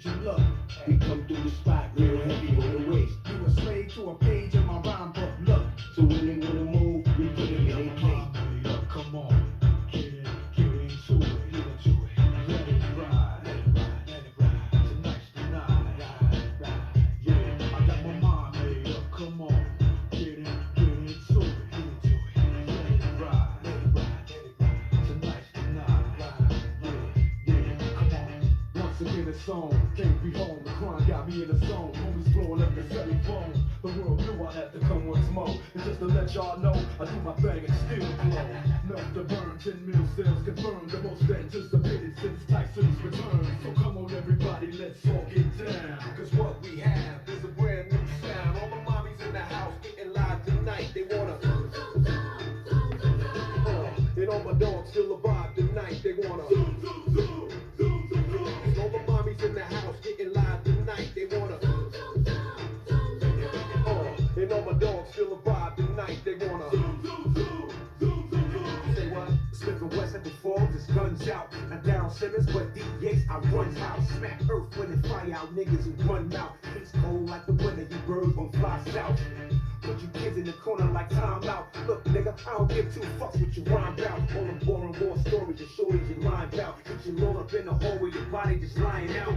get your luck. We come through the spot real heavy on the waist. You a slave to a page in my rhyme book, look. So when they wanna move, we put them in their place. Come on, get into it, let it ride, let it ride. Tonight's the night, yeah, I got my mind made up. Come on, get into it, let it ride, Tonight's the night, yeah, come on. Once again it's on, can't be home. The crime got me in the zone. Homies blowing up the celly phone. The world knew I had to come once more. And just to let y'all know, I do my thing and still blow. Enough to burn, 10 mil sales confirmed. The most anticipated since Tyson's return. So come on everybody, let's all get down. Cause what we have is a brand new sound. All the mommies in the house getting live tonight. They wanna and all my dogs still alive tonight. They wanna all the mommies in the house getting live tonight. They wanna and all my dogs still alive tonight. They wanna say what? Smith and West at the Forbes, it's guns out. Not down Simmons, but D-Yates, I run house. Smack earth when it fly out niggas who run out. It's cold like the winter, you birds gon' fly south. Put you kids in the corner like time out. Look, nigga, I don't give two fucks what you rhyme about. All them boring war stories, your shorties, your line out. Get your load up in the hallway, your body just lying out.